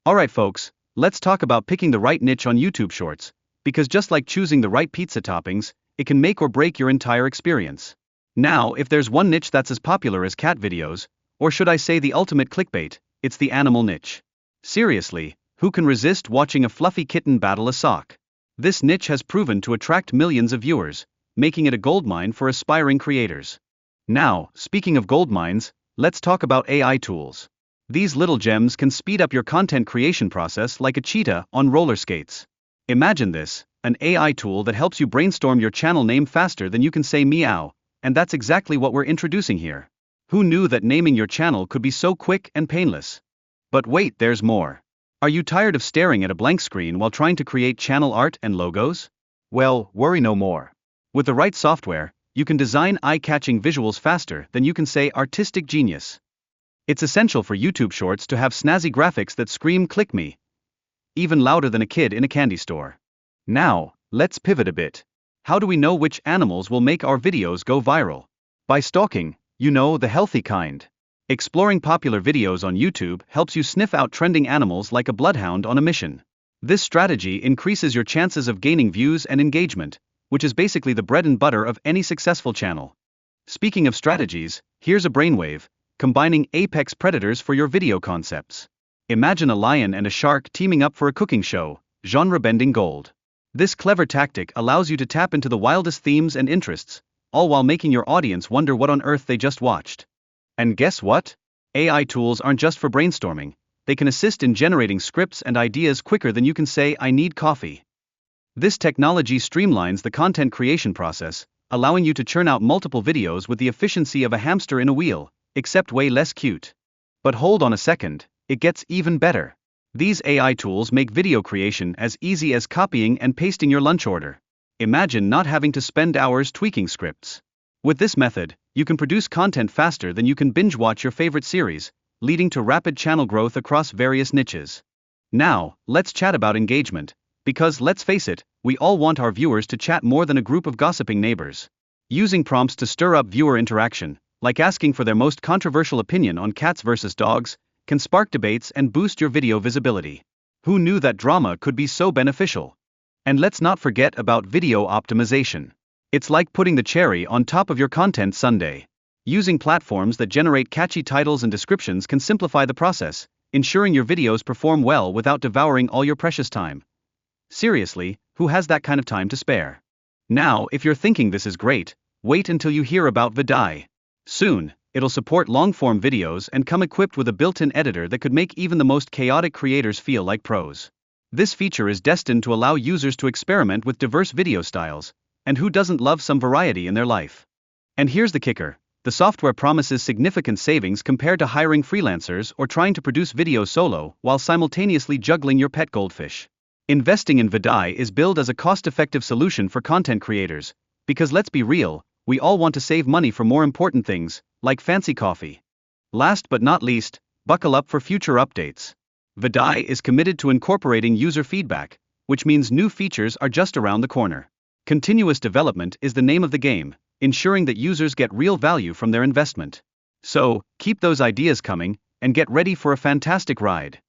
Alright folks, let's talk about picking the right niche on YouTube Shorts, because just like choosing the right pizza toppings, it can make or break your entire experience. Now, if there's one niche that's as popular as cat videos, or should I say the ultimate clickbait, it's the animal niche. Seriously, who can resist watching a fluffy kitten battle a sock? This niche has proven to attract millions of viewers, making it a goldmine for aspiring creators. Now, speaking of goldmines, let's talk about AI tools. These little gems can speed up your content creation process like a cheetah on roller skates. Imagine this, an AI tool that helps you brainstorm your channel name faster than you can say meow, and that's exactly what we're introducing here. Who knew that naming your channel could be so quick and painless? But wait, there's more. Are you tired of staring at a blank screen while trying to create channel art and logos? Well, worry no more. With the right software, you can design eye-catching visuals faster than you can say artistic genius. It's essential for YouTube Shorts to have snazzy graphics that scream "click me," even louder than a kid in a candy store. Now, let's pivot a bit. How do we know which animals will make our videos go viral? By stalking, the healthy kind. Exploring popular videos on YouTube helps you sniff out trending animals like a bloodhound on a mission. This strategy increases your chances of gaining views and engagement, which is basically the bread and butter of any successful channel. Speaking of strategies, here's a brainwave, combining apex predators for your video concepts. Imagine a lion and a shark teaming up for a cooking show, genre-bending gold. This clever tactic allows you to tap into the wildest themes and interests, all while making your audience wonder what on earth they just watched. And guess what? AI tools aren't just for brainstorming, they can assist in generating scripts and ideas quicker than you can say "I need coffee." This technology streamlines the content creation process, allowing you to churn out multiple videos with the efficiency of a hamster in a wheel, except way less cute. But hold on a second, it gets even better. These AI tools make video creation as easy as copying and pasting your lunch order. Imagine not having to spend hours tweaking scripts. With this method, you can produce content faster than you can binge-watch your favorite series, leading to rapid channel growth across various niches. Now, let's chat about engagement, because let's face it, we all want our viewers to chat more than a group of gossiping neighbors. Using prompts to stir up viewer interaction, like asking for their most controversial opinion on cats versus dogs, can spark debates and boost your video visibility. Who knew that drama could be so beneficial? And let's not forget about video optimization. It's like putting the cherry on top of your content sundae. Using platforms that generate catchy titles and descriptions can simplify the process, ensuring your videos perform well without devouring all your precious time. Seriously, who has that kind of time to spare? Now, if you're thinking this is great, wait until you hear about Vidai. Soon, it'll support long-form videos and come equipped with a built-in editor that could make even the most chaotic creators feel like pros. This feature is destined to allow users to experiment with diverse video styles, and who doesn't love some variety in their life? And here's the kicker, the software promises significant savings compared to hiring freelancers or trying to produce videos solo while simultaneously juggling your pet goldfish. Investing in Vidai is billed as a cost-effective solution for content creators, because let's be real, we all want to save money for more important things, like fancy coffee. Last but not least, buckle up for future updates. Vidai is committed to incorporating user feedback, which means new features are just around the corner. Continuous development is the name of the game, ensuring that users get real value from their investment. So, keep those ideas coming, and get ready for a fantastic ride.